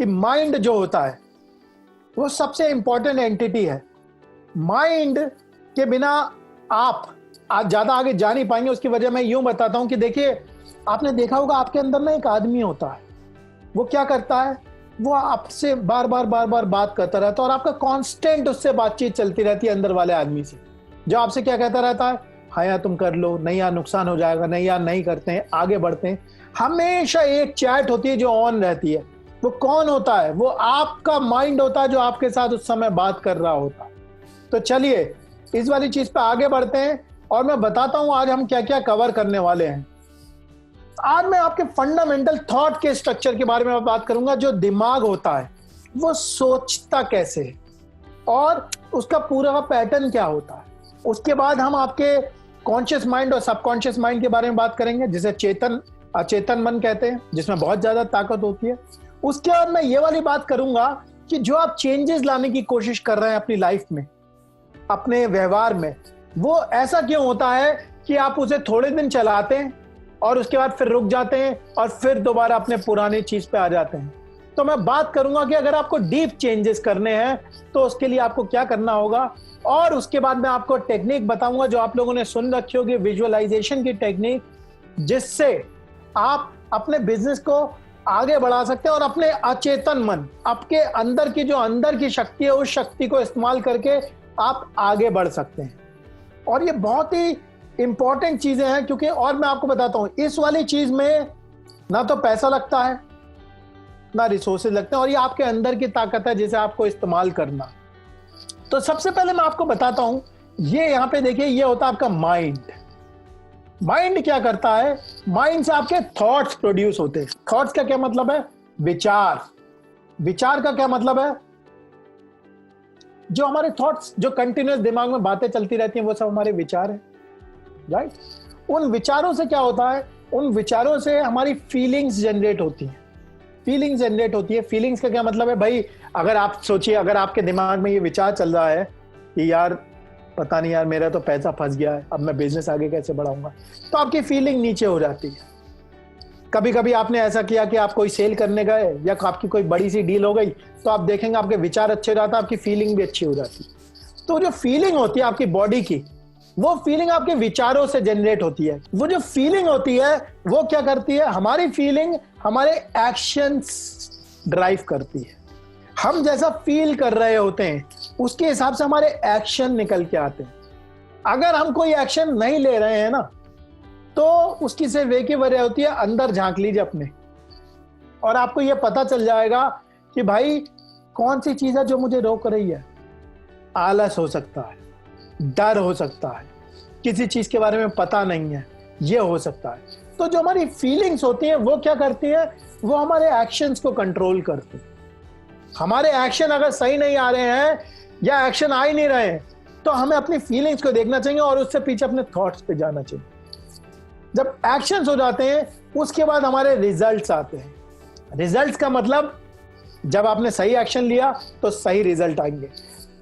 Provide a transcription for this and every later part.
कि माइंड जो होता है वो सबसे इंपॉर्टेंट एंटिटी है। माइंड के बिना आप आज ज्यादा आगे जा नहीं पाएंगे। उसकी वजह मैं यूं बताता हूं कि देखिए, आपने देखा होगा आपके अंदर ना एक आदमी होता है, वो क्या करता है, वो आपसे बार बार बात करता रहता है और आपका कांस्टेंट उससे बातचीत चलती रहती है अंदर वाले आदमी से, जो आपसे क्या कहता रहता है, हाँ यार तुम कर लो, नहीं यार नुकसान हो जाएगा, नहीं यार नहीं करते हैं, आगे बढ़ते हैं। हमेशा एक चैट होती है जो ऑन रहती है। वो कौन होता है? वो आपका माइंड होता है जो आपके साथ उस समय बात कर रहा होता है। तो चलिए इस वाली चीज पे आगे बढ़ते हैं और मैं बताता हूं आज हम क्या क्या कवर करने वाले हैं। आज मैं आपके फंडामेंटल थॉट के स्ट्रक्चर के बारे में बात करूंगा। जो दिमाग होता है वो सोचता कैसे है और उसका पूरा का पैटर्न क्या होता है। उसके बाद हम आपके कॉन्शियस माइंड और सबकॉन्शियस माइंड के बारे में बात करेंगे, जिसे चेतन अचेतन मन कहते हैं, जिसमें बहुत ज्यादा ताकत होती है। उसके बाद मैं ये वाली बात करूंगा कि जो आप चेंजेस लाने की कोशिश कर रहे हैं अपनी लाइफ में, अपने व्यवहार में, वो ऐसा क्यों होता है कि आप उसे थोड़े दिन चलाते हैं और उसके बाद फिर रुक जाते हैं और फिर दोबारा अपने पुरानी चीज पे आ जाते हैं। तो मैं बात करूंगा कि अगर आपको डीप चेंजेस करने हैं तो उसके लिए आपको क्या करना होगा। और उसके बाद मैं आपको टेक्निक बताऊंगा जो आप लोगों ने सुन रखी होगी, विजुअलाइजेशन की टेक्निक, जिससे आप अपने बिजनेस को आगे बढ़ा सकते हैं और अपने अचेतन मन, आपके अंदर की जो अंदर की शक्ति है, उस शक्ति को इस्तेमाल करके आप आगे बढ़ सकते हैं। और ये बहुत ही इंपॉर्टेंट चीजें हैं, क्योंकि और मैं आपको बताता हूं, इस वाली चीज में ना तो पैसा लगता है ना रिसोर्सेज लगते हैं, और ये आपके अंदर की ताकत है जिसे आपको इस्तेमाल करना। तो सबसे पहले मैं आपको बताता हूं, ये यहां पे देखिए, ये होता है आपका माइंड। माइंड क्या करता है? माइंड से आपके थॉट्स प्रोड्यूस होते हैं। थॉट्स का क्या मतलब है? विचार। विचार का क्या मतलब है? जो हमारे थॉट्स, जो कंटिन्यूअस दिमाग में बातें चलती रहती हैं, वो सब हमारे विचार हैं, राइट? उन विचारों से क्या होता है? उन विचारों से हमारी फीलिंग्स जनरेट होती हैं। फीलिंग्स जनरेट होती है। फीलिंग्स का क्या मतलब है भाई? अगर आप सोचिए, अगर आपके दिमाग में ये विचार चल रहा है कि यार पता नहीं यार, मेरा तो पैसा फंस गया है, अब मैं बिजनेस आगे कैसे बढ़ाऊंगा, तो आपकी फीलिंग नीचे हो जाती है। कभी कभी आपने ऐसा किया कि आप कोई सेल करने गए या आपकी कोई बड़ी सी डील हो गई, तो आप देखेंगे आपके विचार अच्छे हो जाते हैं, आपकी फीलिंग भी अच्छी हो जाती है। तो जो फीलिंग होती है आपकी बॉडी की, वो फीलिंग आपके विचारों से जनरेट होती है। वो जो फीलिंग होती है वो क्या करती है? हमारी फीलिंग हमारे एक्शंस ड्राइव करती है। हम जैसा फील कर रहे होते हैं उसके हिसाब से हमारे एक्शन निकल के आते हैं। अगर हम कोई एक्शन नहीं ले रहे हैं ना, तो उसकी सिर्फ एक ही वजह होती है, अंदर झांक लीजिए अपने, और आपको यह पता चल जाएगा कि भाई कौन सी चीज है जो मुझे रोक रही है। आलस हो सकता है, डर हो सकता है, किसी चीज के बारे में पता नहीं है, ये हो सकता है। तो जो हमारी फीलिंग्स होती हैं वो क्या करती है? वो हमारे एक्शंस को कंट्रोल करती है। हमारे एक्शन अगर सही नहीं आ रहे हैं या एक्शन आ ही नहीं रहे हैं, तो हमें अपनी फीलिंग्स को देखना चाहिए और उससे पीछे अपने थॉट्स पे जाना चाहिए। जब एक्शंस हो जाते हैं उसके बाद हमारे रिजल्ट्स आते हैं। रिजल्ट्स का मतलब, जब आपने सही एक्शन लिया तो सही रिजल्ट आएंगे।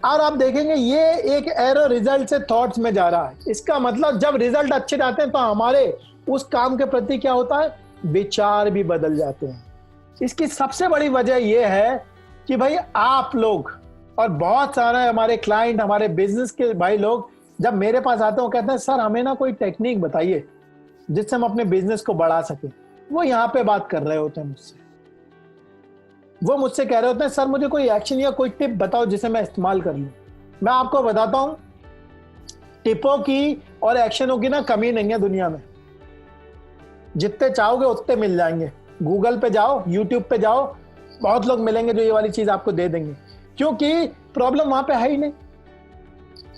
और आप देखेंगे ये एक एरो रिजल्ट से थॉट्स में जा रहा है। इसका मतलब जब रिजल्ट अच्छे जाते हैं तो हमारे उस काम के प्रति क्या होता है? विचार भी बदल जाते हैं। इसकी सबसे बड़ी वजह यह है कि भाई आप लोग और बहुत सारे हमारे क्लाइंट, हमारे बिजनेस के भाई लोग जब मेरे पास आते हैं, वो कहते हैं सर हमें ना कोई टेक्निक बताइए जिससे हम अपने बिजनेस को बढ़ा सके। वो यहाँ पे बात कर रहे होते हैं मुझसे। वो मुझसे कह रहे होते हैं सर मुझे कोई एक्शन या कोई टिप बताओ जिसे मैं इस्तेमाल कर लूं। मैं आपको बताता हूं, टिपों की और एक्शनों की ना कमी नहीं है दुनिया में। जितने चाहोगे उतने मिल जाएंगे। गूगल पे जाओ, यूट्यूब पे जाओ, बहुत लोग मिलेंगे जो ये वाली चीज आपको दे देंगे, क्योंकि प्रॉब्लम वहां पे है ही नहीं।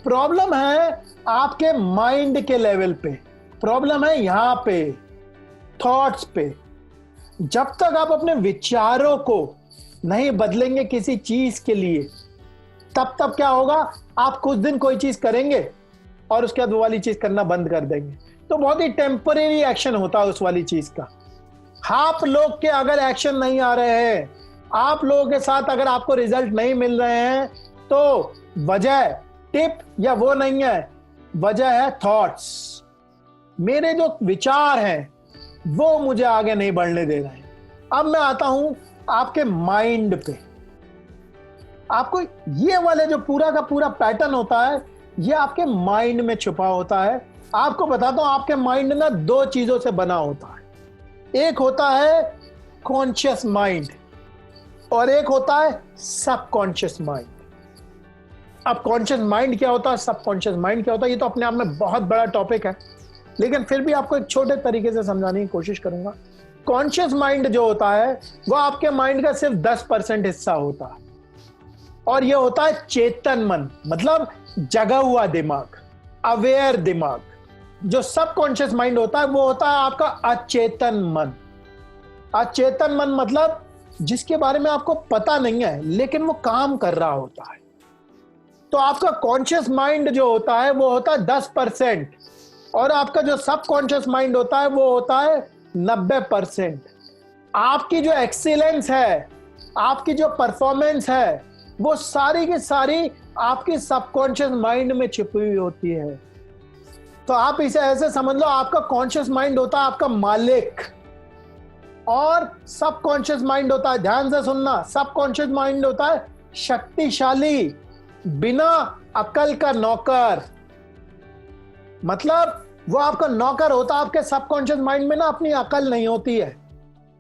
प्रॉब्लम है आपके माइंड के लेवल पे, प्रॉब्लम है यहां पे, थॉट्स पे। जब तक आप अपने विचारों को नहीं बदलेंगे किसी चीज के लिए, तब तक क्या होगा? आप कुछ दिन कोई चीज करेंगे और उसके बाद वो वाली चीज करना बंद कर देंगे। तो बहुत ही टेम्परेरी एक्शन होता है उस वाली चीज का। आप लोग के अगर एक्शन नहीं आ रहे हैं, आप लोगों के साथ अगर आपको रिजल्ट नहीं मिल रहे हैं, तो वजह टिप या वो नहीं है, वजह है थॉट्स। मेरे जो विचार हैं वो मुझे आगे नहीं बढ़ने दे रहे हैं। अब मैं आता हूं आपके माइंड पे। आपको ये वाले जो पूरा का पूरा पैटर्न होता है, ये आपके माइंड में छुपा होता है। आपको बताता हूं, आपके माइंड ना दो चीजों से बना होता है। एक होता है कॉन्शियस माइंड और एक होता है सबकॉन्शियस माइंड। अब कॉन्शियस माइंड क्या होता है, सबकॉन्शियस माइंड क्या होता है, ये तो अपने आप में बहुत बड़ा टॉपिक है, लेकिन फिर भी आपको एक छोटे तरीके से समझाने की कोशिश करूंगा। कॉन्शियस माइंड जो होता है वो आपके माइंड का सिर्फ 10% हिस्सा होता है, और ये होता है चेतन मन, मतलब जगा हुआ दिमाग, अवेयर दिमाग। जो सबकॉन्शियस माइंड होता है वो होता है आपका अचेतन मन। अचेतन मन मतलब जिसके बारे में आपको पता नहीं है लेकिन वो काम कर रहा होता है। तो आपका कॉन्शियस माइंड जो होता है वो होता है 10%, और आपका जो सबकॉन्शियस माइंड होता है वो होता है 90%। आपकी जो एक्सीलेंस है, आपकी जो परफॉर्मेंस है, वो सारी की सारी आपकी सबकॉन्शियस माइंड में छिपी हुई होती है। तो आप इसे ऐसे समझ लो, आपका कॉन्शियस माइंड होता है आपका मालिक, और सबकॉन्शियस माइंड होता है, ध्यान से सुनना, सबकॉन्शियस माइंड होता है शक्तिशाली, बिना अकल का नौकर। मतलब वो आपका नौकर होता है। आपके सबकॉन्शियस माइंड में ना अपनी अकल नहीं होती है,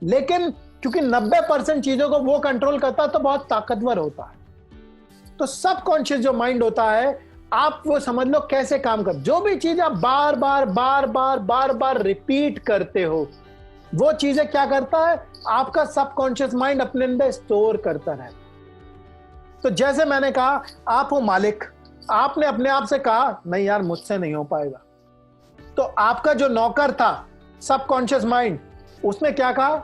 लेकिन क्योंकि 90% चीजों को वो कंट्रोल करता है तो बहुत ताकतवर होता है। तो सबकॉन्शियस जो माइंड होता है, आप वो समझ लो कैसे काम कर, जो भी चीज आप बार बार बार बार बार बार रिपीट करते हो, वो चीजें क्या करता है, आपका सबकॉन्शियस माइंड अपने अंदर स्टोर करता रहता है। तो जैसे मैंने कहा, आप हो मालिक, आपने अपने आप से कहा नहीं यार मुझसे नहीं हो पाएगा, तो आपका जो नौकर था सबकॉन्शियस माइंड, उसने क्या कहा,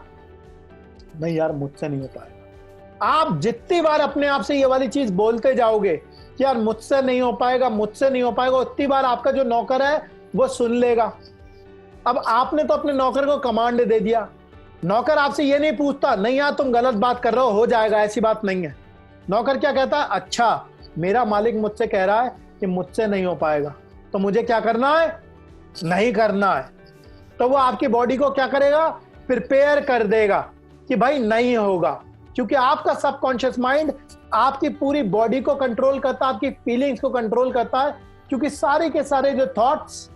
नहीं यार मुझसे नहीं हो पाएगा। आप जितनी बार अपने आप से ये वाली चीज बोलते जाओगे कि यार मुझसे नहीं हो पाएगा, मुझसे नहीं हो पाएगा, उतनी बार आपका जो नौकर है वो सुन लेगा। अब आपने तो अपने नौकर को कमांड दे दिया। नौकर आपसे ये नहीं पूछता नहीं यार तुम गलत बात कर रहे हो जाएगा, ऐसी बात नहीं है। नौकर क्या कहता है, अच्छा मेरा मालिक मुझसे कह रहा है कि मुझसे नहीं हो पाएगा, तो मुझे क्या करना है, नहीं करना है। तो वो आपकी बॉडी को क्या करेगा, प्रिपेयर कर देगा कि भाई नहीं होगा, क्योंकि आपका सबकॉन्शियस माइंड आपकी पूरी बॉडी को कंट्रोल करता है, आपकी फीलिंग्स को कंट्रोल करता है, क्योंकि सारे के सारे जो थॉट्स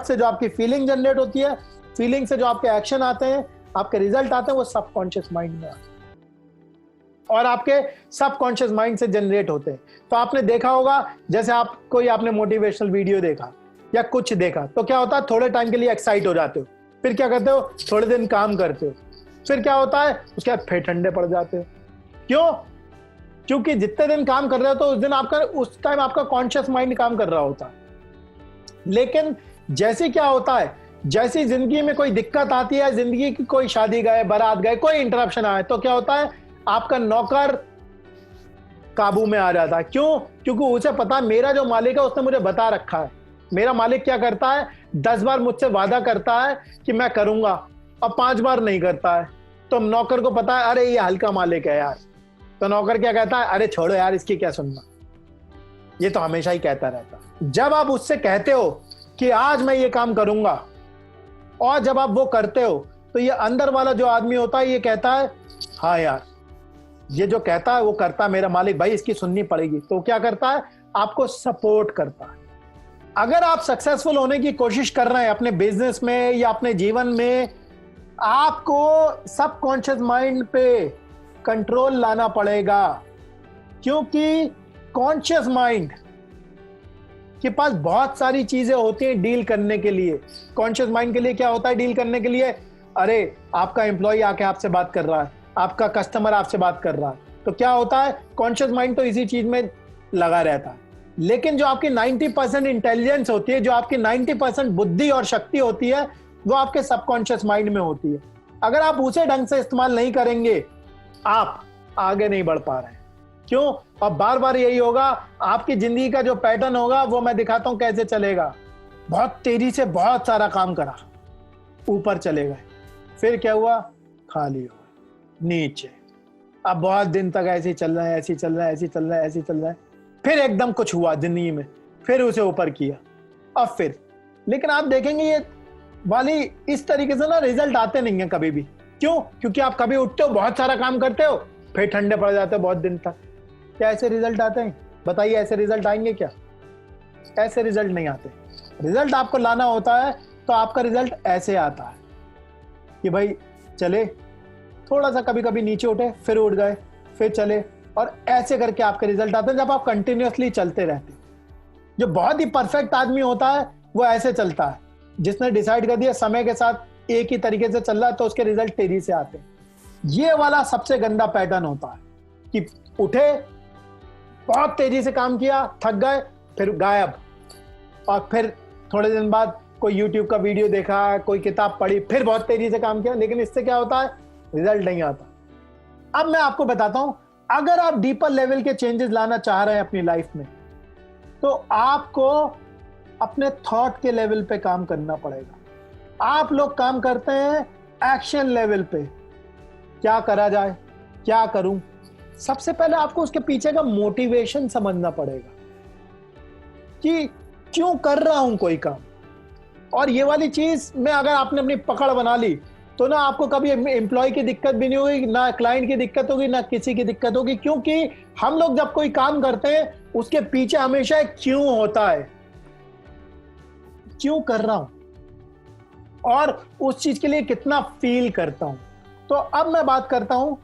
से जो आपकी फीलिंग जनरेट होती है, फीलिंग से जो आपके एक्शन आते हैं, आपके रिजल्ट आते हैं, वो सबकॉन्शियस माइंड में आते हैं और आपके सबकॉन्शियस माइंड से जनरेट होते हैं। तो आपने देखा होगा, जैसे आपने मोटिवेशनल वीडियो देखा या कुछ देखा, तो क्या होता है, थोड़े टाइम के लिए एक्साइट हो जाते हो, फिर क्या करते हो, थोड़े दिन काम करते हो, फिर क्या होता है, उसके बाद फिर ठंडे पड़ जाते हो। क्यों? क्योंकि जितने दिन काम कर रहे हो तो उस टाइम आपका कॉन्शियस माइंड काम कर रहा होता है। लेकिन जैसे क्या होता है, जैसी जिंदगी में कोई दिक्कत आती है, जिंदगी की कोई शादी गए, बारात गए, कोई इंटरप्शन आए, तो क्या होता है, आपका नौकर काबू में आ जाता है। क्यों? क्योंकि उसे पता है मेरा जो मालिक है उसने मुझे बता रखा है। मेरा मालिक क्या करता है, 10 बार मुझसे वादा करता है कि मैं करूंगा और 5 बार नहीं करता है। तो नौकर को पता है अरे ये हल्का मालिक है यार, तो नौकर क्या कहता है, अरे छोड़ो यार इसकी क्या सुनना, ये तो हमेशा ही कहता रहता। जब आप उससे कहते हो कि आज मैं ये काम करूंगा, और जब आप वो करते हो, तो ये अंदर वाला जो आदमी होता है ये कहता है हाँ यार ये जो कहता है वो करता है मेरा मालिक, भाई इसकी सुननी पड़ेगी। तो क्या करता है, आपको सपोर्ट करता है। अगर आप सक्सेसफुल होने की कोशिश कर रहे हैं अपने बिजनेस में या अपने जीवन में, आपको सबकॉन्शियस माइंड पे कंट्रोल लाना पड़ेगा, क्योंकि कॉन्शियस माइंड के पास बहुत सारी चीजें होती हैं डील करने के लिए। कॉन्शियस माइंड के लिए क्या होता है डील करने के लिए, अरे आपका एम्प्लॉय आके आपसे बात कर रहा है, आपका कस्टमर आपसे बात कर रहा है, तो क्या होता है, कॉन्शियस माइंड तो इसी चीज में लगा रहता है। लेकिन जो आपकी 90% इंटेलिजेंस होती है, जो आपकी 90% बुद्धि और शक्ति होती है, वो आपके सबकॉन्शियस माइंड में होती है। अगर आप उसे ढंग से इस्तेमाल नहीं करेंगे, आप आगे नहीं बढ़ पा रहे हैं। क्यों? और बार बार यही होगा, आपकी जिंदगी का जो पैटर्न होगा वो मैं दिखाता हूं कैसे चलेगा। बहुत तेजी से बहुत सारा काम करा, ऊपर चले गए, फिर क्या हुआ, खाली हो गए, नीचे। अब बहुत दिन तक ऐसे ही चल रहा है, ऐसे ही चल रहा है, ऐसे ही चल रहा है, ऐसे ही चल रहा है, फिर एकदम कुछ हुआ जिंदगी में, फिर उसे ऊपर किया, अब फिर। लेकिन आप देखेंगे ये वाली इस तरीके से ना रिजल्ट आते नहीं है कभी भी। क्यों? क्योंकि आप कभी उठते हो, बहुत सारा काम करते हो, फिर ठंडे पड़ जाते हो बहुत दिन तक। क्या ऐसे रिजल्ट आते हैं? बताइए, ऐसे रिजल्ट आएंगे क्या? ऐसे रिजल्ट नहीं आते। रिजल्ट आपको लाना होता है तो आपका रिजल्ट ऐसे आता है कि भाई चले, थोड़ा सा कभी कभी नीचे उठे, फिर उठ गए, फिर चले, और ऐसे करके आपके रिजल्ट आते हैं जब आप कंटिन्यूअसली चलते रहते हैं। जो बहुत ही परफेक्ट आदमी होता है वो ऐसे चलता है, जिसने डिसाइड कर दिया समय के साथ एक ही तरीके से चल रहा है तो उसके रिजल्ट तेजी से आते हैं। ये वाला सबसे गंदा पैटर्न होता है कि उठे, बहुत तेजी से काम किया, थक गए, फिर गायब, और फिर थोड़े दिन बाद कोई YouTube का वीडियो देखा, कोई किताब पढ़ी, फिर बहुत तेजी से काम किया, लेकिन इससे क्या होता है? रिजल्ट नहीं आता। अब मैं आपको बताता हूं, अगर आप डीपर लेवल के चेंजेस लाना चाह रहे हैं अपनी लाइफ में, तो आपको अपने थॉट के लेवल पे काम करना पड़ेगा। आप लोग काम करते हैं एक्शन लेवल पे, क्या करा जाए, क्या करूं। सबसे पहले आपको उसके पीछे का मोटिवेशन समझना पड़ेगा कि क्यों कर रहा हूं कोई काम। और ये वाली चीज में अगर आपने अपनी पकड़ बना ली तो ना आपको कभी एम्प्लॉय की दिक्कत भी नहीं होगी, ना क्लाइंट की दिक्कत होगी, ना किसी की दिक्कत होगी, क्योंकि हम लोग जब कोई काम करते हैं उसके पीछे हमेशा एक क्यों होता है। क्यों कर रहा हूं और उस चीज के लिए कितना फील करता हूं। तो अब मैं बात करता हूं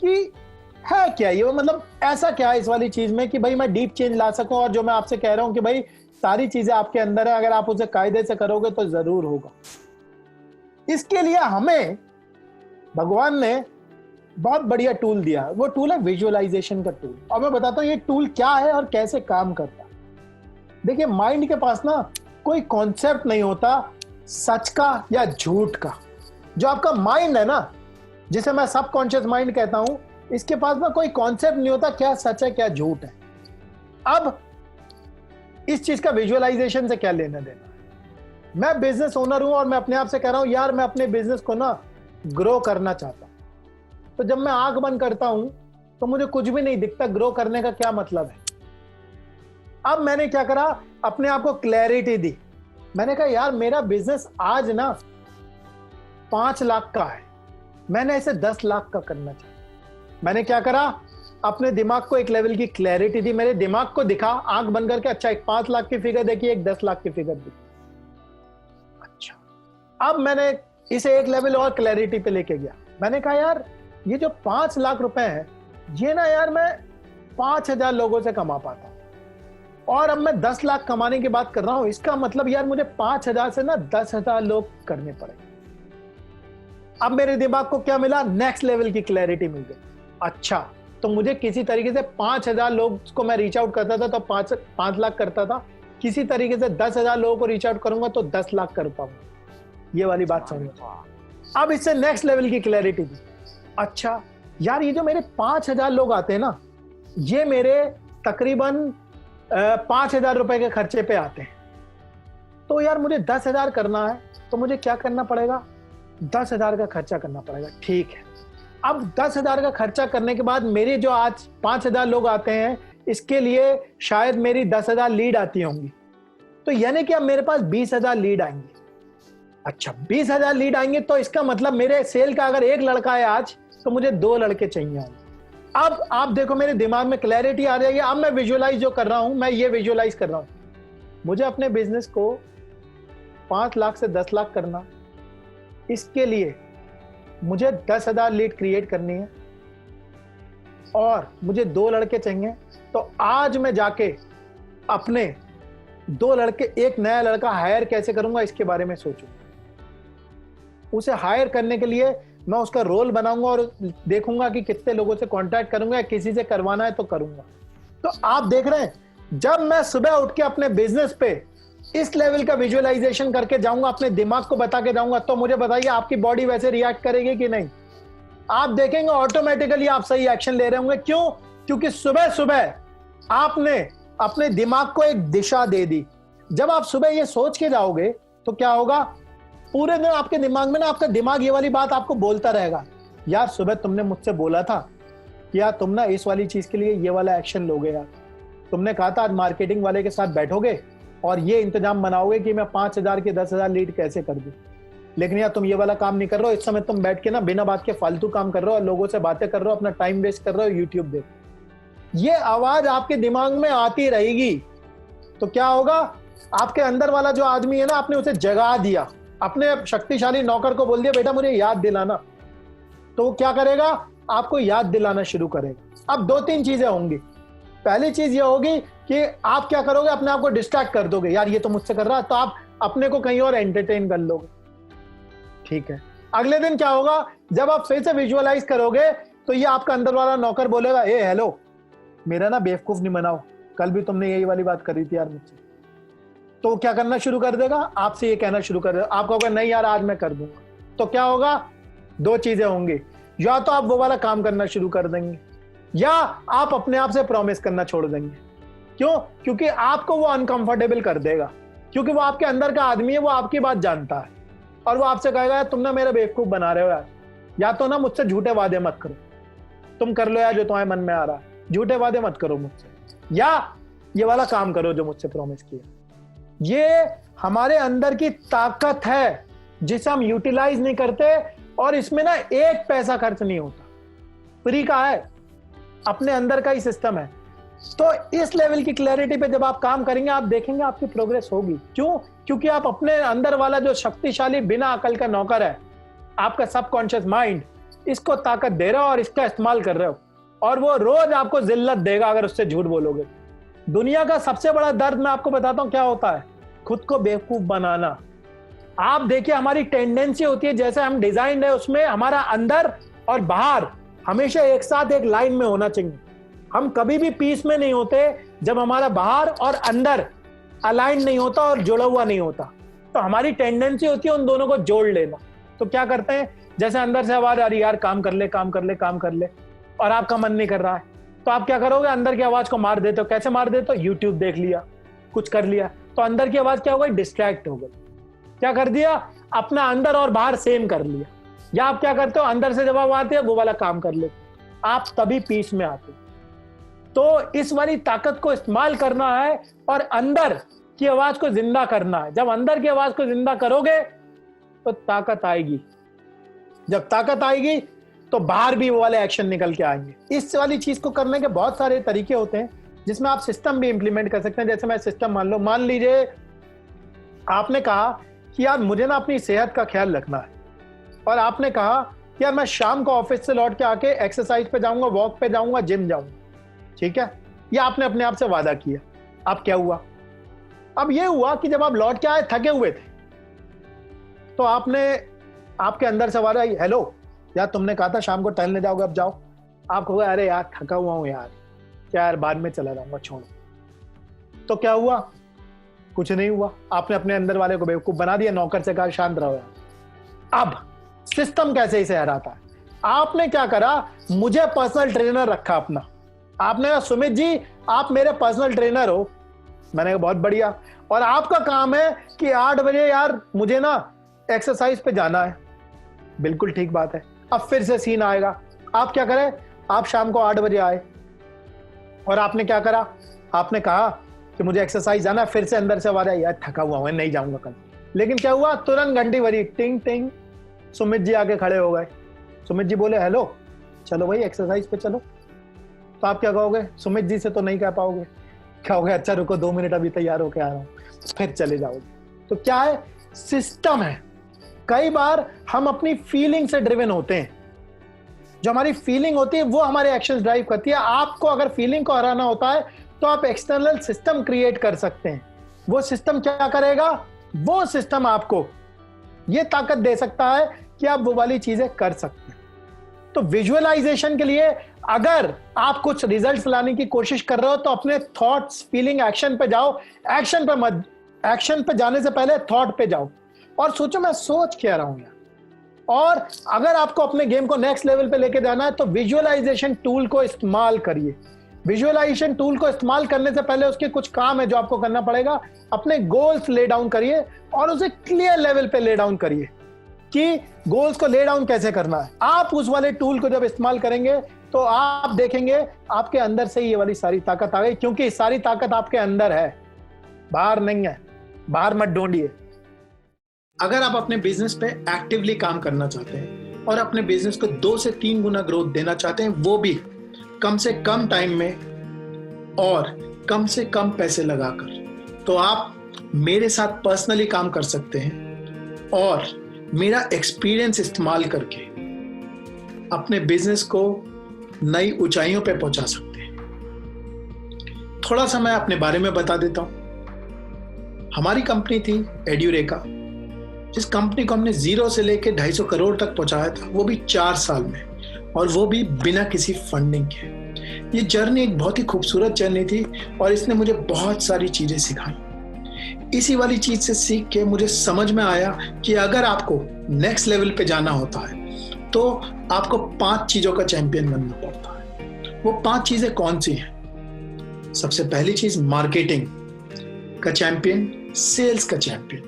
कि है क्या ये, मतलब ऐसा क्या है इस वाली चीज में कि भाई मैं डीप चेंज ला सकूं। और जो मैं आपसे कह रहा हूं कि भाई सारी चीजें आपके अंदर है, अगर आप उसे कायदे से करोगे तो जरूर होगा। इसके लिए हमें भगवान ने बहुत बढ़िया टूल दिया है। वो टूल है विजुअलाइजेशन का टूल। और मैं बताता हूं ये टूल क्या है और कैसे काम करता है। देखिए, माइंड के पास ना कोई कॉन्सेप्ट नहीं होता सच का या झूठ का। जो आपका माइंड है ना, जिसे मैं सबकॉन्शियस माइंड कहता हूं, इसके पास ना कोई कॉन्सेप्ट नहीं होता क्या सच है क्या झूठ है। अब इस चीज का विजुअलाइजेशन से क्या लेना देना है। मैं बिजनेस ओनर हूं और मैं अपने आप से कह रहा हूं यार मैं अपने बिजनेस को ना ग्रो करना चाहता हूं। तो जब मैं आंख बंद करता हूं तो मुझे कुछ भी नहीं दिखता ग्रो करने का क्या मतलब है। अब मैंने क्या करा, अपने आप को क्लैरिटी दी। मैंने कहा यार मेरा बिजनेस आज ना 5 लाख का है, मैंने इसे 10 लाख का करना चाहिए। मैंने क्या करा, अपने दिमाग को एक लेवल की क्लैरिटी दी। मेरे दिमाग को दिखा आंख बंद करके, अच्छा एक 5 लाख की फिगर देखी, एक 10 लाख की फिगर देखी। अच्छा, अब मैंने इसे एक लेवल और क्लैरिटी पे लेके गया। मैंने कहा यार ये जो 5 लाख रुपए है, ये ना यार मैं 5,000 लोगों से कमा पाता हूं, और अब मैं 10 लाख कमाने की बात कर रहा हूं। इसका मतलब यार मुझे 5,000 से ना 10,000 लोग करने पड़ेंगे। अब मेरे दिमाग को क्या मिला, नेक्स्ट लेवल की क्लैरिटी मिल गई। अच्छा, तो मुझे किसी तरीके से 5,000 लोग को मैं रीच आउट करता था तो 5 लाख करता था, किसी तरीके से 10,000 लोगों को रीच आउट करूंगा तो 10 लाख कर पाऊंगा। ये वाली बात समझ। अब इससे नेक्स्ट लेवल की क्लैरिटी दी। अच्छा यार ये जो मेरे 5,000 लोग आते हैं ना, ये मेरे तकरीबन 5,000 रुपए के खर्चे पे आते हैं। तो यार मुझे 10,000 करना है तो मुझे क्या करना पड़ेगा, 10,000 का खर्चा करना पड़ेगा। ठीक है, अब 10,000 का खर्चा करने के बाद मेरे जो आज 5,000 लोग आते हैं, इसके लिए शायद मेरी 10,000 लीड आती होंगी। तो यानी कि अब मेरे पास 20,000 लीड आएंगे। अच्छा 20,000 लीड आएंगे तो इसका मतलब मेरे सेल का अगर एक लड़का है आज, तो मुझे 2 लड़के चाहिए होंगे। अब आप देखो मेरे दिमाग में क्लैरिटी आ जाएगी। अब मैं विजुअलाइज जो कर रहा हूं, मैं ये विजुअलाइज कर रहा हूं, मुझे अपने बिजनेस को 5 लाख से 10 लाख करना, इसके लिए मुझे 10,000 लीड क्रिएट करनी है और मुझे 2 लड़के चाहिए। तो आज मैं जाके अपने 2 लड़के, एक नया लड़का हायर कैसे करूंगा इसके बारे में सोचूंगा। उसे हायर करने के लिए मैं उसका रोल बनाऊंगा और देखूंगा कि कितने लोगों से कांटेक्ट करूंगा, या किसी से करवाना है तो करूंगा। तो आप देख रहे हैं, जब मैं सुबह उठ के अपने बिजनेस पे इस लेवल का विजुअलाइजेशन करके जाऊंगा, अपने दिमाग को बता के जाऊंगा, तो मुझे बताइए आपकी बॉडी वैसे रिएक्ट करेगी कि नहीं। आप देखेंगे ऑटोमेटिकली आप सही एक्शन ले रहे होंगे। क्यों? क्योंकि सुबह सुबह आपने अपने दिमाग को एक दिशा दे दी। जब आप सुबह ये सोच के जाओगे तो क्या होगा, पूरे दिन आपके दिमाग में ना, आपका दिमाग ये वाली बात आपको बोलता रहेगा, यार सुबह तुमने मुझसे बोला था कि यार तुम ना इस वाली चीज के लिए ये वाला एक्शन लोगे, यार तुमने कहा था आज मार्केटिंग वाले के साथ बैठोगे और ये इंतजाम बनाओगे कि मैं 5,000 के 10,000 लीड कैसे कर दूं। लेकिन यार तुम ये वाला काम नहीं कर रहे हो, इस समय तुम बैठ के ना बिना बात के फालतू काम कर रहे हो, लोगों से बातें कर रहे हो, अपना टाइम वेस्ट कर रहे हो, यूट्यूब देख। ये आवाज आपके दिमाग में आती रहेगी। तो क्या होगा, आपके अंदर वाला जो आदमी है ना, आपने उसे जगा दिया, अपने शक्तिशाली नौकर को बोल दिया बेटा मुझे याद दिलाना, तो वो क्या करेगा, आपको याद दिलाना शुरू करेगा। अब दो तीन चीजें होंगी। पहली चीज ये होगी कि आप क्या करोगे, अपने आप को डिस्ट्रैक्ट कर दोगे, यार ये तो मुझसे कर रहा है, तो आप अपने को कहीं और एंटरटेन कर लोगे, ठीक है। अगले दिन क्या होगा, जब आप फिर से विजुअलाइज करोगे तो ये आपका अंदर वाला नौकर बोलेगा ए हेलो, मेरा ना बेवकूफ नहीं बनाओ, कल भी तुमने यही वाली बात करी थी यार मुझसे। तो वो क्या करना शुरू कर देगा, आपसे ये कहना शुरू कर देगा, आप कहोगे नहीं यार आज मैं कर दूंगा। तो क्या होगा, दो चीजें होंगी, या तो आप वो वाला काम करना शुरू कर देंगे, या आप अपने आप से प्रॉमिस करना छोड़ देंगे। क्यों? क्योंकि आपको वो अनकंफर्टेबल कर देगा, क्योंकि वो आपके अंदर का आदमी है, वो आपकी बात जानता है, और वो आपसे कहेगा यार तुम ना मेरा बेवकूफ बना रहे हो यार, या तो ना मुझसे झूठे वादे मत करो, तुम कर लो यार जो तुम्हारे मन में आ रहा है, झूठे वादे मत करो मुझसे, या ये वाला काम करो जो मुझसे प्रॉमिस किया। ये हमारे अंदर की ताकत है जिसे हम यूटिलाइज नहीं करते, और इसमें ना एक पैसा खर्च नहीं होता, फ्री का है, अपने अंदर का ही सिस्टम है। तो इस लेवल की क्लैरिटी पे जब आप काम करेंगे, आप देखेंगे आपकी प्रोग्रेस होगी। क्यों? क्योंकि आप अपने अंदर वाला जो शक्तिशाली बिना अकल का नौकर है, आपका सबकॉन्शियस माइंड, इसको ताकत दे रहे हो और इसका इस्तेमाल कर रहे हो, और वो रोज आपको जिल्लत देगा अगर उससे झूठ बोलोगे। दुनिया का सबसे बड़ा दर्द मैं आपको बताता हूं क्या होता है, खुद को बेवकूफ बनाना। आप देखिए हमारी टेंडेंसी होती है, जैसे हम डिजाइन है उसमें हमारा अंदर और बाहर हमेशा एक साथ एक लाइन में होना चाहिए। हम कभी भी पीस में नहीं होते जब हमारा बाहर और अंदर अलाइन नहीं होता और जुड़ा हुआ नहीं होता। तो हमारी टेंडेंसी होती है उन दोनों को जोड़ लेना। तो क्या करते हैं, जैसे अंदर से आवाज आ रही यार काम कर ले काम कर ले काम कर ले, और आपका मन नहीं कर रहा है, तो आप क्या करोगे, अंदर की आवाज को मार देते हो। कैसे मार देते हो, यूट्यूब देख लिया, कुछ कर लिया, तो अंदर की आवाज क्या हो गई, डिस्ट्रैक्ट हो गई। क्या कर दिया, अपना अंदर और बाहर सेम कर लिया। या आप क्या करते हो, अंदर से जब आप आते हो वो वाला काम कर लेते, आप तभी पीस में आते हो। तो इस वाली ताकत को इस्तेमाल करना है और अंदर की आवाज को जिंदा करना है। जब अंदर की आवाज को जिंदा करोगे तो ताकत आएगी, जब ताकत आएगी तो बाहर भी वो वाले एक्शन निकल के आएंगे। इस वाली चीज को करने के बहुत सारे तरीके होते हैं जिसमें आप सिस्टम भी इंप्लीमेंट कर सकते हैं। जैसे मैं सिस्टम मान लीजिए आपने कहा कि यार मुझे ना अपनी सेहत का ख्याल रखना है, और आपने कहा कि यार मैं शाम को ऑफिस से लौट के आके एक्सरसाइज पे जाऊंगा, वॉक पे जाऊंगा, जिम जाऊंगा, ठीक है। ये आपने अपने आप से वादा किया। अब क्या हुआ, अब ये हुआ कि जब आप लौट के आए थके हुए थे, तो आपने आपके अंदर से वादा, हेलो यार तुमने कहा था शाम को टहलने जाओगे, अब जाओ। आप कहोगे अरे यार थका हुआ हूं यार, क्या यार बाद में चला जाऊंगा, छोड़ो। तो क्या हुआ, कुछ नहीं हुआ। आपने अपने अंदर वाले को बेवकूफ बना दिया, नौकर से कहा शांत रहो यार। अब सिस्टम कैसे इसे हराता है, आपने क्या करा, मुझे पर्सनल ट्रेनर रखा अपना। आपने कहा सुमित जी आप मेरे पर्सनल ट्रेनर हो। मैंने कहा बहुत बढ़िया, और आपका काम है कि 8 बजे यार मुझे ना एक्सरसाइज पे जाना है। बिल्कुल ठीक बात है। अब फिर से सीन आएगा, आप क्या करें, आप शाम को 8 बजे आए और आपने क्या करा, आपने कहा कि मुझे एक्सरसाइज जाना है। फिर से अंदर से आवाज आई यार थका हुआ हूं, नहीं जाऊंगा कल। लेकिन क्या हुआ, तुरंत घंटी बजी, टिंग टिंग, सुमित जी आके खड़े हो गए। सुमित जी बोले हेलो चलो भाई एक्सरसाइज पे चलो। तो आप क्या कहोगे, सुमित जी से तो नहीं कह पाओगे, कहोगे अच्छा रुको 2 मिनट अभी तैयार होके आ रहा हूँ, फिर चले जाओगे। तो क्या है, सिस्टम है। कई बार हम अपनी फीलिंग से ड्रिवन होते हैं, जो हमारी फीलिंग होती है वो हमारे एक्शंस ड्राइव करती है। आपको अगर फीलिंग को हराना होता है तो आप एक्सटर्नल सिस्टम क्रिएट कर सकते हैं। वो सिस्टम क्या करेगा, वो सिस्टम आपको ये ताकत दे सकता है कि आप वो वाली चीजें कर सकते हैं। तो विजुअलाइजेशन के लिए अगर आप कुछ रिजल्ट्स लाने की कोशिश कर रहे हो तो अपने थॉट्स, फीलिंग, एक्शन पे जाओ। एक्शन पे मत, एक्शन पे जाने से पहले थॉट पे जाओ और सोचो मैं सोच क्या रहा हूं यार। और अगर आपको अपने गेम को नेक्स्ट लेवल पे लेके जाना है तो विजुअलाइजेशन टूल को इस्तेमाल करिए। विजुअलाइजेशन टूल को इस्तेमाल करने से पहले उसके कुछ काम है जो आपको करना पड़ेगा। अपने गोल्स ले डाउन करिए और उसे क्लियर लेवल पे ले डाउन करिए कि गोल्स को ले डाउन कैसे करना है। आप उस वाले टूल को जब इस्तेमाल करेंगे तो आप देखेंगे आपके अंदर से ये वाली सारी ताकत आ गई, क्योंकि सारी ताकत आपके अंदर है, बाहर नहीं है। बाहर मत ढूंढिए। अगर आप अपने बिजनेस पे एक्टिवली काम करना चाहते हैं और अपने बिजनेस को 2 से 3 गुना ग्रोथ देना चाहते हैं, वो भी कम से कम टाइम में और कम से कम पैसे लगाकर, तो आप मेरे साथ पर्सनली काम कर सकते हैं और मेरा एक्सपीरियंस इस्तेमाल करके अपने बिजनेस को नई ऊंचाइयों पे पहुंचा सकते हैं। थोड़ा सा मैं अपने बारे में बता देता हूं। हमारी कंपनी थी एड्यूरेका, जिस कंपनी को हमने 0 से लेके 250 करोड़ तक पहुंचाया था, वो भी 4 साल में, और वो भी बिना किसी फंडिंग के। ये जर्नी एक बहुत ही खूबसूरत जर्नी थी और इसने मुझे बहुत सारी चीजें सिखाई। इसी वाली चीज से सीख के मुझे समझ में आया कि अगर आपको नेक्स्ट लेवल पे जाना होता है तो आपको 5 चीजों का चैंपियन बनना पड़ता है। वो 5 चीजें कौन सी हैं? सबसे पहली चीज मार्केटिंग का चैंपियन, सेल्स का चैंपियन,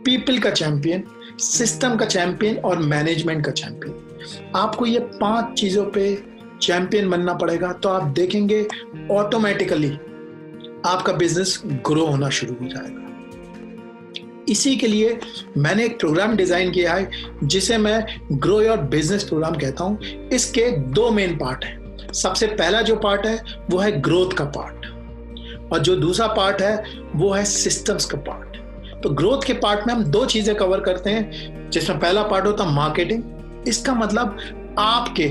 पीपल का चैंपियन, सिस्टम का चैंपियन और मैनेजमेंट का चैंपियन। आपको ये 5 चीजों पे चैंपियन बनना पड़ेगा, तो आप देखेंगे ऑटोमेटिकली आपका बिजनेस ग्रो होना शुरू हो जाएगा। इसी के लिए मैंने एक प्रोग्राम डिजाइन किया है जिसे मैं ग्रो योर बिजनेस प्रोग्राम कहता हूं। इसके 2 मेन पार्ट हैं। सबसे पहला जो पार्ट है वो है ग्रोथ का पार्ट, और जो दूसरा पार्ट है वो है सिस्टम्स का पार्ट। तो ग्रोथ के पार्ट में हम 2 चीजें कवर करते हैं, जिसमें पहला पार्ट होता है मार्केटिंग। इसका मतलब आपके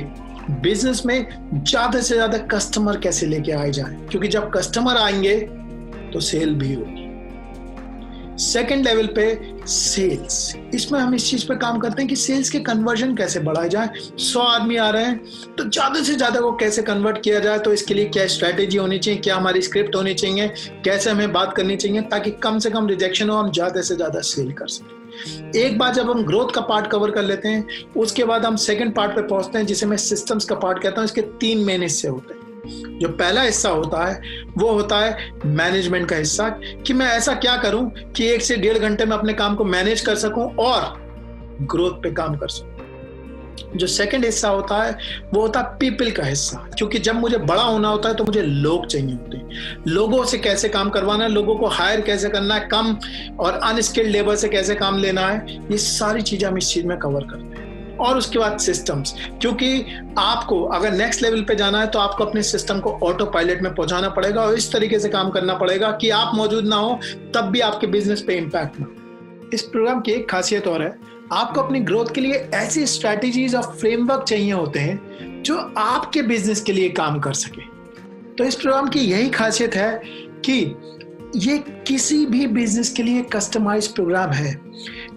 बिजनेस में ज्यादा से ज्यादा कस्टमर कैसे लेके आए जाएं, क्योंकि जब कस्टमर आएंगे तो सेल भी होगी। सेकेंड लेवल पे सेल्स, इसमें हम इस चीज पे काम करते हैं कि सेल्स के कन्वर्जन कैसे बढ़ाए जाए। 100 आदमी आ रहे हैं तो ज्यादा से ज्यादा को कैसे कन्वर्ट किया जाए, तो इसके लिए क्या स्ट्रैटेजी होनी चाहिए, क्या हमारी स्क्रिप्ट होनी चाहिए, कैसे हमें बात करनी चाहिए ताकि कम से कम रिजेक्शन हो, हम ज्यादा से ज्यादा सेल कर सकें। एक बार जब हम ग्रोथ का पार्ट कवर कर लेते हैं, उसके बाद हम सेकंड पार्ट पे पहुंचते हैं जिसे मैं सिस्टम्स का पार्ट कहता हूं। इसके 3 मेन हिस्से होते हैं। जो पहला हिस्सा होता है वो होता है मैनेजमेंट का हिस्सा, कि मैं ऐसा क्या करूं कि 1 से 1.5 घंटे में अपने काम को मैनेज कर सकूं और ग्रोथ पे काम कर सकूं। जो सेकंड हिस्सा होता है वो होता है पीपल का हिस्सा, क्योंकि जब मुझे बड़ा होना होता है तो मुझे लोग चाहिए होते हैं। लोगों से कैसे काम करवाना है, लोगों को हायर कैसे करना है, कम और अनस्किल्ड लेबर से कैसे काम लेना है, ये सारी चीजें हम इस चीज में कवर करते हैं। और उसके बाद सिस्टम्स, क्योंकि आपको अगर नेक्स्ट लेवल पे जाना है तो आपको अपने सिस्टम को ऑटो पायलट में पहुंचाना पड़ेगा और इस तरीके से काम करना पड़ेगा कि आप मौजूद ना हो तब भी आपके बिजनेस पे इम्पैक्ट ना। इस प्रोग्राम की एक खासियत और है, आपको अपनी ग्रोथ के लिए ऐसी स्ट्रैटेजीज और फ्रेमवर्क चाहिए होते हैं जो आपके बिजनेस के लिए काम कर सके। तो इस प्रोग्राम की यही खासियत है कि ये किसी भी बिजनेस के लिए कस्टमाइज्ड प्रोग्राम है।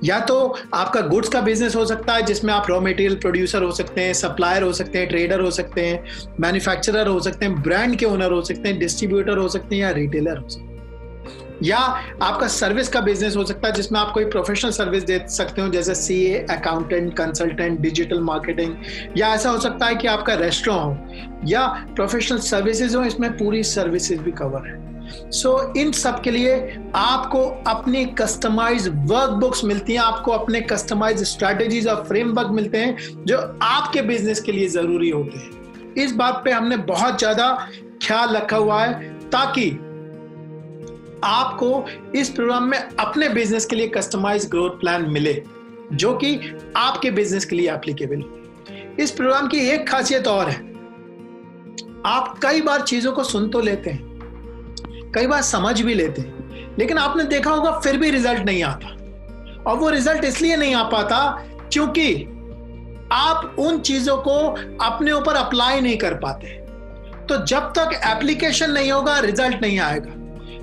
या तो आपका गुड्स का बिजनेस हो सकता है जिसमें आप रॉ मटेरियल प्रोड्यूसर हो सकते हैं, सप्लायर हो सकते हैं, ट्रेडर हो सकते हैं, मैन्युफैक्चरर हो सकते हैं, ब्रांड के ओनर हो सकते हैं, डिस्ट्रीब्यूटर हो सकते हैं या रिटेलर हो सकते हैं। या आपका सर्विस का बिजनेस हो सकता है जिसमें आप कोई प्रोफेशनल सर्विस दे सकते हो, जैसे CA, accountant, consultant, digital marketing. या ऐसा हो सकता है कि आपका रेस्टोरेंट हो या प्रोफेशनल सर्विसेज हो, इसमें पूरी सर्विसेज भी कवर है। इन सब के लिए आपको अपनी कस्टमाइज वर्कबुक्स मिलती हैं, आपको अपने कस्टमाइज स्ट्रैटेजीज और फ्रेमवर्क मिलते हैं जो आपके बिजनेस के लिए जरूरी होते हैं। इस बात पे हमने बहुत ज्यादा ख्याल रखा हुआ है ताकि आपको इस प्रोग्राम में अपने बिजनेस के लिए कस्टमाइज ग्रोथ प्लान मिले जो कि आपके बिजनेस के लिए एप्लीकेबल हो। इस प्रोग्राम की एक खासियत और है, आप कई बार चीजों को सुन तो लेते हैं, कई बार समझ भी लेते हैं, लेकिन आपने देखा होगा फिर भी रिजल्ट नहीं आता। और वो रिजल्ट इसलिए नहीं आ पाता क्योंकि आप उन चीजों को अपने ऊपर अप्लाई नहीं कर पाते। तो जब तक एप्लीकेशन नहीं होगा रिजल्ट नहीं आएगा।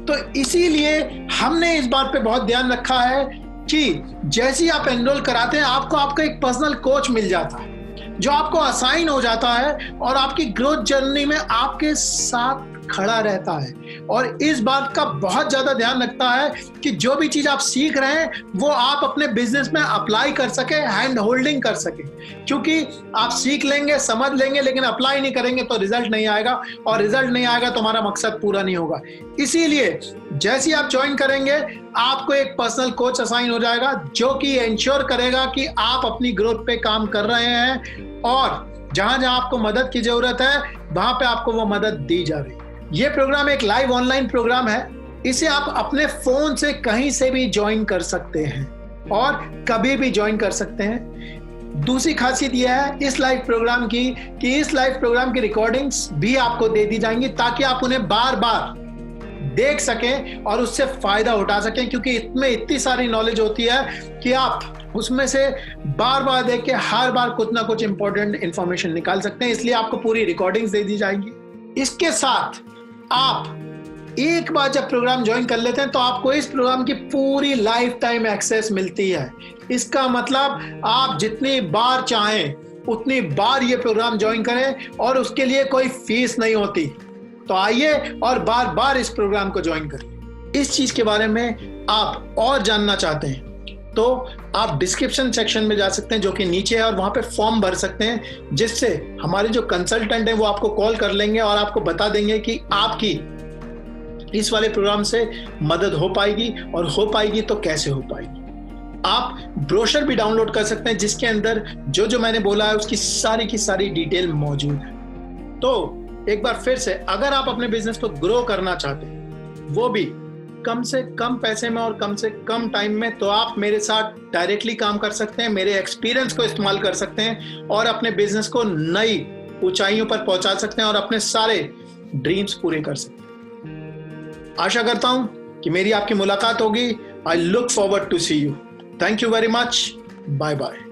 तो इसीलिए हमने इस बात पे बहुत ध्यान रखा है कि जैसे ही आप एनरोल कराते हैं आपको आपका एक पर्सनल कोच मिल जाता है जो आपको असाइन हो जाता है और आपकी ग्रोथ जर्नी में आपके साथ खड़ा रहता है और इस बात का बहुत ज्यादा ध्यान रखता है कि जो भी चीज आप सीख रहे हैं वो आप अपने बिजनेस में अप्लाई कर सके, हैंड होल्डिंग कर सके। क्योंकि आप सीख लेंगे, समझ लेंगे, लेकिन अप्लाई नहीं करेंगे तो रिजल्ट नहीं आएगा, और रिजल्ट नहीं आएगा तो हमारा मकसद पूरा नहीं होगा। इसीलिए जैसे ही आप ज्वाइन करेंगे आपको एक पर्सनल कोच असाइन हो जाएगा जो कि इंश्योर करेगा कि आप अपनी ग्रोथ पे काम कर रहे हैं और जहां जहां आपको मदद की जरूरत है वहां पे आपको वो मदद दी जा रही है। ये प्रोग्राम एक लाइव ऑनलाइन प्रोग्राम है, इसे आप अपने फोन से कहीं से भी ज्वाइन कर सकते हैं। और कभी भी ज्वाइन कर सकते हैं। दूसरी खासियत यह है इस लाइव प्रोग्राम की कि इस लाइव प्रोग्राम की रिकॉर्डिंग्स भी आपको दे दी जाएंगी ताकि आप उन्हें बार बार देख सकें और उससे फायदा उठा सकें, क्योंकि इसमें इतनी सारी नॉलेज होती है कि आप उसमें से बार बार देख के हर बार कुछ ना कुछ इंपॉर्टेंट इंफॉर्मेशन निकाल सकते हैं। इसलिए आपको पूरी रिकॉर्डिंग्स दे दी जाएंगी। इसके साथ आप एक बार जब प्रोग्राम ज्वाइन कर लेते हैं तो आपको इस प्रोग्राम की पूरी लाइफ टाइम एक्सेस मिलती है। इसका मतलब आप जितनी बार चाहें उतनी बार ये प्रोग्राम ज्वाइन करें और उसके लिए कोई फीस नहीं होती। तो आइए और बार बार इस प्रोग्राम को ज्वाइन करें। इस चीज के बारे में आप और जानना चाहते हैं तो आप डिस्क्रिप्शन सेक्शन में जा सकते हैं जो कि नीचे है, और वहां पे फॉर्म भर सकते हैं, जिससे हमारे जो कंसल्टेंट हैं वो आपको कॉल कर लेंगे और आपको बता देंगे कि आपकी इस वाले प्रोग्राम से मदद हो पाएगी, और हो पाएगी तो कैसे हो पाएगी। आप ब्रोशर भी डाउनलोड कर सकते हैं जिसके अंदर जो जो मैंने बोला है उसकी सारी की सारी डिटेल मौजूद है। तो एक बार फिर से, अगर आप अपने बिजनेस को ग्रो करना चाहते हैं वो भी कम से कम पैसे में और कम से कम टाइम में, तो आप मेरे साथ डायरेक्टली काम कर सकते हैं, मेरे एक्सपीरियंस को इस्तेमाल कर सकते हैं और अपने बिजनेस को नई ऊंचाइयों पर पहुंचा सकते हैं और अपने सारे ड्रीम्स पूरे कर सकते हैं। आशा करता हूं कि मेरी आपकी मुलाकात होगी। I look forward to see you. Thank you very much. Bye bye.